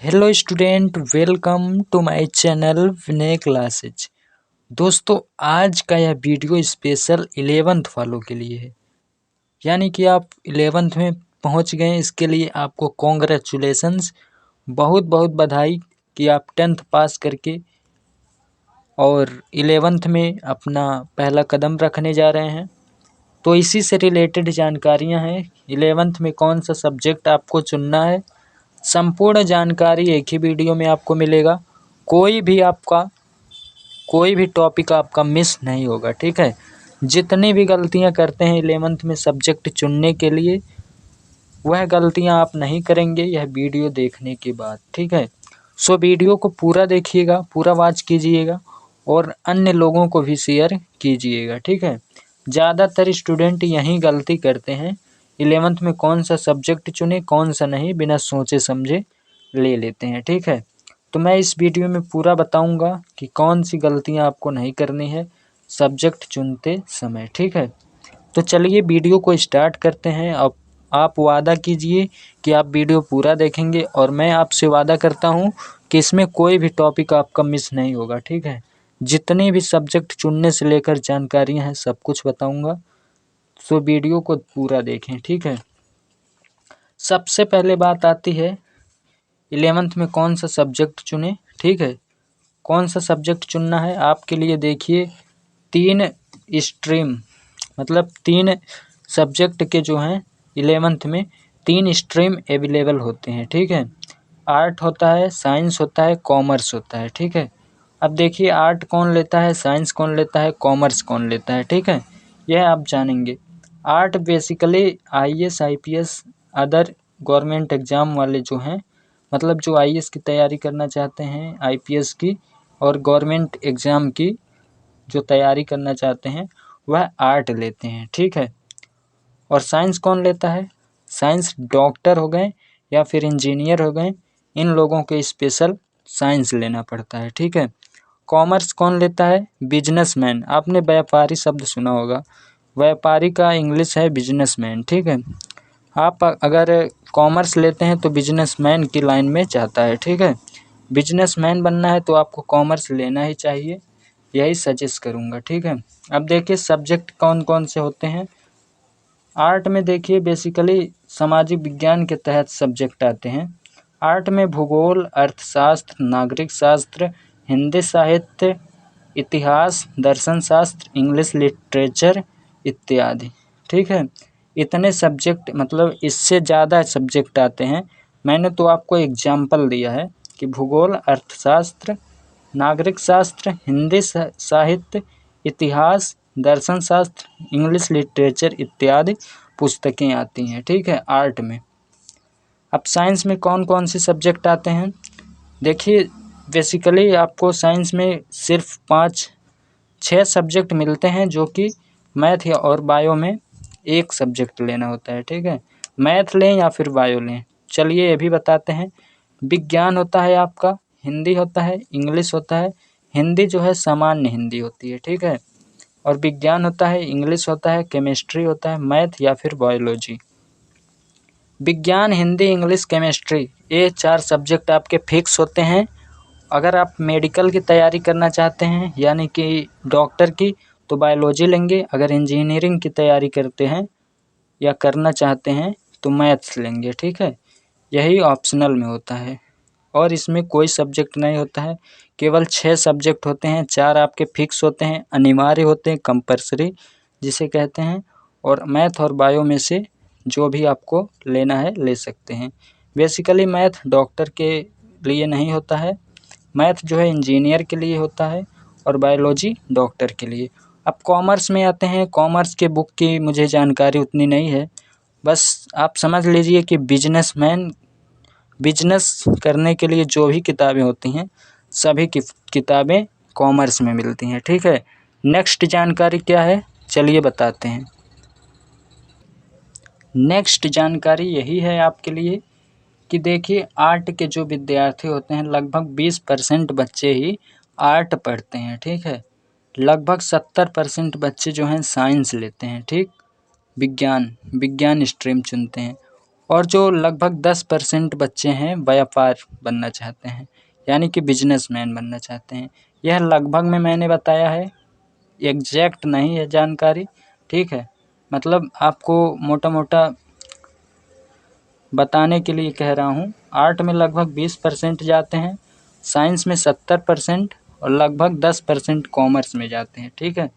Hello student, welcome to my channel Vinay classes. दोस्तों, आज का यह वीडियो स्पेशल 11th वालों के लिए है। यानी कि आप 11th में पहुंच गए, इसके लिए आपको कॉन्ग्रेचुलेशंस, बहुत बहुत बधाई कि आप 10th पास करके और 11th में अपना पहला कदम रखने जा रहे हैं। तो इसी से रिलेटेड जानकारियां हैं। 11th में कौन सा सब्जेक्ट आपको चुनना है, संपूर्ण जानकारी एक ही वीडियो में आपको मिलेगा। कोई भी टॉपिक आपका मिस नहीं होगा, ठीक है। जितनी भी गलतियां करते हैं 11th में सब्जेक्ट चुनने के लिए, वह गलतियां आप नहीं करेंगे यह वीडियो देखने के बाद, ठीक है। सो वीडियो को पूरा देखिएगा, पूरा वॉच कीजिएगा और अन्य लोगों को भी शेयर कीजिएगा, ठीक है। ज़्यादातर स्टूडेंट यही गलती करते हैं, 11th में कौन सा सब्जेक्ट चुने कौन सा नहीं, बिना सोचे समझे ले लेते हैं, ठीक है। तो मैं इस वीडियो में पूरा बताऊंगा कि कौन सी गलतियां आपको नहीं करनी है सब्जेक्ट चुनते समय, ठीक है। तो चलिए वीडियो को स्टार्ट करते हैं। अब आप वादा कीजिए कि आप वीडियो पूरा देखेंगे और मैं आपसे वादा करता हूं कि इसमें कोई भी टॉपिक आपका मिस नहीं होगा, ठीक है। जितने भी सब्जेक्ट चुनने से लेकर जानकारियां हैं सब कुछ बताऊंगा। सो वीडियो को पूरा देखें, ठीक है। सबसे पहले बात आती है 11th में कौन सा सब्जेक्ट चुने, ठीक है। कौन सा सब्जेक्ट चुनना है आपके लिए, देखिए 3 स्ट्रीम, मतलब 3 सब्जेक्ट के जो हैं 11th में 3 स्ट्रीम अवेलेबल होते हैं, ठीक है। आर्ट होता है, साइंस होता है, कॉमर्स होता है, ठीक है। अब देखिए आर्ट कौन लेता है, साइंस कौन लेता है, कॉमर्स कौन लेता है, ठीक है। यह आप जानेंगे। Art basically IAS IPS other government exam वाले जो हैं, मतलब जो IAS की तैयारी करना चाहते हैं, IPS की और गवर्नमेंट एग्ज़ाम की जो तैयारी करना चाहते हैं वह आर्ट लेते हैं, ठीक है। और साइंस कौन लेता है, साइंस डॉक्टर हो गए या फिर इंजीनियर हो गए, इन लोगों के स्पेशल साइंस लेना पड़ता है, ठीक है। कॉमर्स कौन लेता है, बिजनेसमैन। आपने व्यापारी शब्द सुना होगा, व्यापारी का इंग्लिश है बिजनेसमैन, ठीक है। आप अगर कॉमर्स लेते हैं तो बिजनेसमैन की लाइन में जाता है, ठीक है। बिजनेसमैन बनना है तो आपको कॉमर्स लेना ही चाहिए, यही सजेस्ट करूँगा, ठीक है। अब देखिए सब्जेक्ट कौन कौन से होते हैं। आर्ट में देखिए बेसिकली सामाजिक विज्ञान के तहत सब्जेक्ट आते हैं। आर्ट में भूगोल, अर्थशास्त्र, नागरिक शास्त्र, हिंदी साहित्य, इतिहास, दर्शन शास्त्र, इंग्लिश लिटरेचर इत्यादि, ठीक है। इतने सब्जेक्ट, मतलब इससे ज़्यादा सब्जेक्ट आते हैं। मैंने तो आपको एग्जाम्पल दिया है कि भूगोल, अर्थशास्त्र, नागरिक शास्त्र, हिंदी साहित्य, इतिहास, दर्शन शास्त्र, इंग्लिश लिटरेचर इत्यादि पुस्तकें आती हैं, ठीक है, आर्ट में। अब साइंस में कौन कौन से सब्जेक्ट आते हैं, देखिए बेसिकली आपको साइंस में सिर्फ 5-6 सब्जेक्ट मिलते हैं, जो कि मैथ या और बायो में एक सब्जेक्ट लेना होता है, ठीक है। मैथ लें या फिर बायो लें, चलिए ये भी बताते हैं। विज्ञान होता है आपका, हिंदी होता है, इंग्लिश होता है। हिंदी जो है सामान्य हिंदी होती है, ठीक है। और विज्ञान होता है, इंग्लिश होता है, केमिस्ट्री होता है, मैथ या फिर बायोलॉजी। विज्ञान, हिंदी, इंग्लिश, केमिस्ट्री, ये 4 सब्जेक्ट आपके फिक्स होते हैं। अगर आप मेडिकल की तैयारी करना चाहते हैं यानी कि डॉक्टर की, तो बायोलॉजी लेंगे। अगर इंजीनियरिंग की तैयारी करते हैं या करना चाहते हैं तो मैथ्स लेंगे, ठीक है। यही ऑप्शनल में होता है और इसमें कोई सब्जेक्ट नहीं होता है। केवल 6 सब्जेक्ट होते हैं, 4 आपके फिक्स होते हैं, अनिवार्य होते हैं, कंपल्सरी जिसे कहते हैं। और मैथ और बायो में से जो भी आपको लेना है ले सकते हैं। बेसिकली मैथ डॉक्टर के लिए नहीं होता है, मैथ जो है इंजीनियर के लिए होता है और बायोलॉजी डॉक्टर के लिए। अब कॉमर्स में आते हैं। कॉमर्स के बुक की मुझे जानकारी उतनी नहीं है, बस आप समझ लीजिए कि बिजनेस करने के लिए जो भी किताबें होती हैं सभी किताबें कॉमर्स में मिलती हैं, ठीक है। नेक्स्ट जानकारी क्या है, चलिए बताते हैं। नेक्स्ट जानकारी यही है आपके लिए कि देखिए आर्ट के जो विद्यार्थी होते हैं लगभग 20% बच्चे ही आर्ट पढ़ते हैं, ठीक है। लगभग 70% बच्चे जो हैं साइंस लेते हैं, ठीक, विज्ञान स्ट्रीम चुनते हैं। और जो लगभग 10% बच्चे हैं व्यापार बनना चाहते हैं, यानी कि बिजनेसमैन बनना चाहते हैं। यह लगभग में मैंने बताया है, एग्जैक्ट नहीं है जानकारी, ठीक है। मतलब आपको मोटा मोटा बताने के लिए कह रहा हूँ। आर्ट में लगभग 20% जाते हैं, साइंस में 70% और लगभग 10% कॉमर्स में जाते हैं, ठीक है।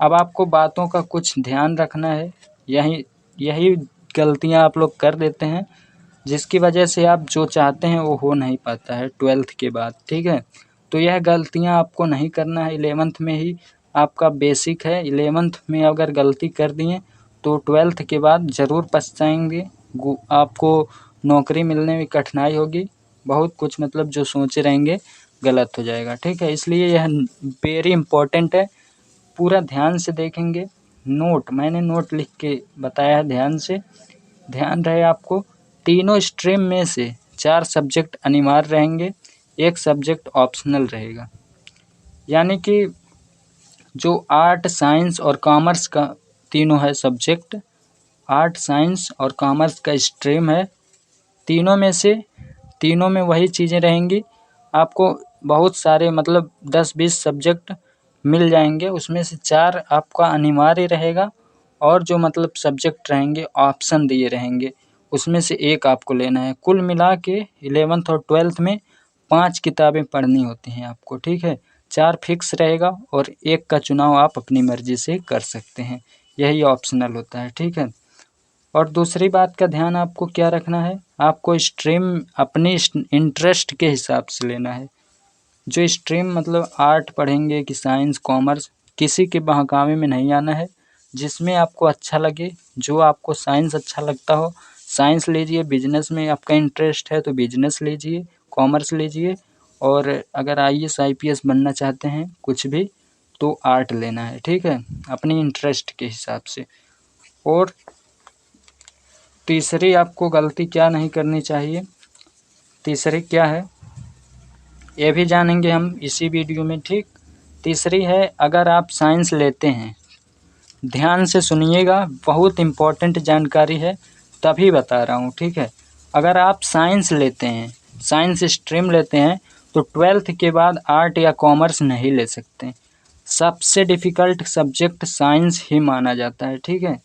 अब आपको बातों का कुछ ध्यान रखना है, यही यही गलतियाँ आप लोग कर देते हैं, जिसकी वजह से आप जो चाहते हैं वो हो नहीं पाता है 12th के बाद, ठीक है। तो यह गलतियाँ आपको नहीं करना है, 11th में ही आपका बेसिक है। 11th में अगर गलती कर दिए तो 12th के बाद ज़रूर पछताएंगे, आपको नौकरी मिलने में कठिनाई होगी, बहुत कुछ मतलब जो सोचे रहेंगे गलत हो जाएगा, ठीक है। इसलिए यह वेरी इम्पोर्टेंट है, पूरा ध्यान से देखेंगे। नोट मैंने नोट लिख के बताया है, ध्यान से ध्यान रहे आपको। तीनों स्ट्रीम में से 4 सब्जेक्ट अनिवार्य रहेंगे, 1 सब्जेक्ट ऑप्शनल रहेगा। यानी कि जो आर्ट साइंस और कॉमर्स का तीनों है सब्जेक्ट, आर्ट साइंस और कॉमर्स का स्ट्रीम है, तीनों में वही चीज़ें रहेंगी। आपको बहुत सारे मतलब 10-20 सब्जेक्ट मिल जाएंगे, उसमें से 4 आपका अनिवार्य रहेगा और जो मतलब सब्जेक्ट रहेंगे ऑप्शन दिए रहेंगे, उसमें से 1 आपको लेना है। कुल मिला के 11th और 12th में 5 किताबें पढ़नी होती हैं आपको, ठीक है। 4 फिक्स रहेगा और 1 का चुनाव आप अपनी मर्जी से कर सकते हैं, यही ऑप्शनल होता है, ठीक है। और दूसरी बात का ध्यान आपको क्या रखना है, आपको स्ट्रीम अपनी इंटरेस्ट के हिसाब से लेना है। जो स्ट्रीम मतलब आर्ट पढ़ेंगे कि साइंस कॉमर्स, किसी के बहकावे में नहीं आना है। जिसमें आपको अच्छा लगे, जो आपको साइंस अच्छा लगता हो साइंस लीजिए, बिजनेस में आपका इंटरेस्ट है तो बिजनेस लीजिए, कॉमर्स लीजिए, और अगर IAS IPS बनना चाहते हैं कुछ भी तो आर्ट लेना है, ठीक है, अपनी इंटरेस्ट के हिसाब से। और तीसरी आपको गलती क्या नहीं करनी चाहिए, तीसरी क्या है ये भी जानेंगे हम इसी वीडियो में, ठीक। तीसरी है, अगर आप साइंस लेते हैं, ध्यान से सुनिएगा, बहुत इम्पोर्टेंट जानकारी है तभी बता रहा हूँ, ठीक है। अगर आप साइंस लेते हैं, साइंस स्ट्रीम लेते हैं, तो 12th के बाद आर्ट या कॉमर्स नहीं ले सकते। सबसे डिफ़िकल्ट सब्जेक्ट साइंस ही माना जाता है, ठीक है।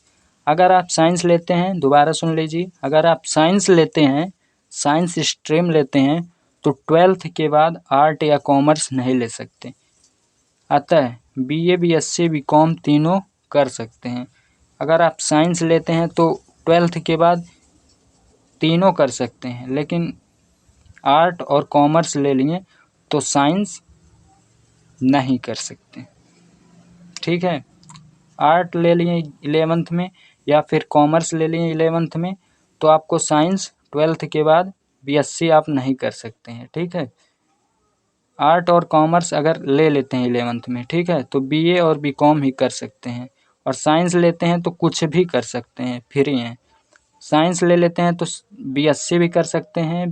अगर आप साइंस लेते हैं, दोबारा सुन लीजिए, अगर आप साइंस लेते हैं, साइंस स्ट्रीम लेते हैं, तो 12th के बाद आर्ट या कॉमर्स नहीं ले सकते। अतः BA BSc BCom तीनों कर सकते हैं। अगर आप साइंस लेते हैं तो 12th के बाद तीनों कर सकते हैं, लेकिन आर्ट और कॉमर्स ले लिए तो साइंस नहीं कर सकते, ठीक है। आर्ट ले लिए 11th में या फिर कॉमर्स ले लिए 11th में, तो आपको साइंस 12th के बाद BSc आप नहीं कर सकते हैं, ठीक है। आर्ट और कॉमर्स अगर ले लेते हैं 11th में, ठीक है, तो BA और BCom ही कर सकते हैं। और साइंस लेते हैं तो कुछ भी कर सकते हैं, फ्री हैं। साइंस ले लेते हैं तो BSc भी कर सकते हैं,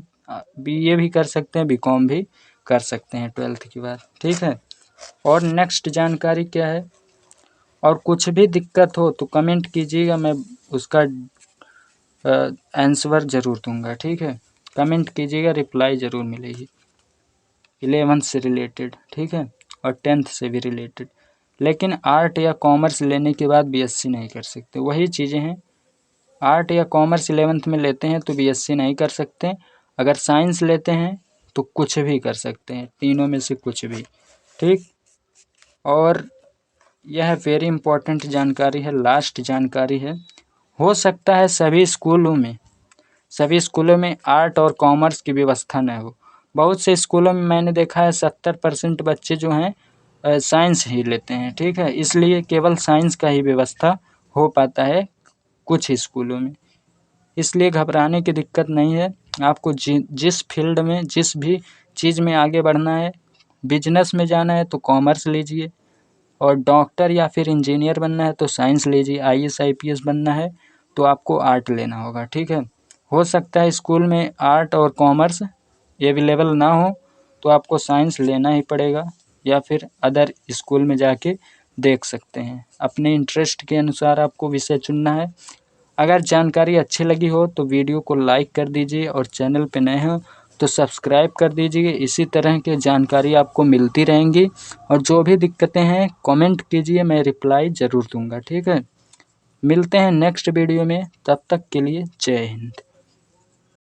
BA भी कर सकते हैं, BCom भी कर सकते हैं 12th के बाद, ठीक है। और नेक्स्ट जानकारी क्या है, और कुछ भी दिक्कत हो तो कमेंट कीजिएगा, मैं उसका आंसर ज़रूर दूंगा, ठीक है। कमेंट कीजिएगा, रिप्लाई ज़रूर मिलेगी। 11th से रिलेटेड, ठीक है, और 10th से भी रिलेटेड। लेकिन आर्ट या कॉमर्स लेने के बाद BSc नहीं कर सकते, वही चीज़ें हैं। आर्ट या कॉमर्स 11th में लेते हैं तो BSc नहीं कर सकते, अगर साइंस लेते हैं तो कुछ भी कर सकते हैं, तीनों में से कुछ भी, ठीक। और यह वेरी इंपॉर्टेंट जानकारी है, लास्ट जानकारी है। हो सकता है सभी स्कूलों में आर्ट और कॉमर्स की व्यवस्था न हो। बहुत से स्कूलों में मैंने देखा है 70% बच्चे जो हैं साइंस ही लेते हैं, ठीक है। इसलिए केवल साइंस का ही व्यवस्था हो पाता है कुछ स्कूलों में। इसलिए घबराने की दिक्कत नहीं है, आपको जिस फील्ड में जिस भी चीज़ में आगे बढ़ना है, बिजनेस में जाना है तो कॉमर्स लीजिए, और डॉक्टर या फिर इंजीनियर बनना है तो साइंस लीजिए, IAS IPS बनना है तो आपको आर्ट लेना होगा, ठीक है। हो सकता है स्कूल में आर्ट और कॉमर्स अवेलेबल ना हो तो आपको साइंस लेना ही पड़ेगा, या फिर अदर स्कूल में जाके देख सकते हैं। अपने इंटरेस्ट के अनुसार आपको विषय चुनना है, अगर जानकारी अच्छी लगी हो तो वीडियो को लाइक कर दीजिए और चैनल पे नए हो तो सब्सक्राइब कर दीजिए। इसी तरह की जानकारी आपको मिलती रहेंगी और जो भी दिक्कतें हैं कमेंट कीजिए, मैं रिप्लाई ज़रूर दूंगा। ठीक है, मिलते हैं नेक्स्ट वीडियो में, तब तक के लिए जय हिंद।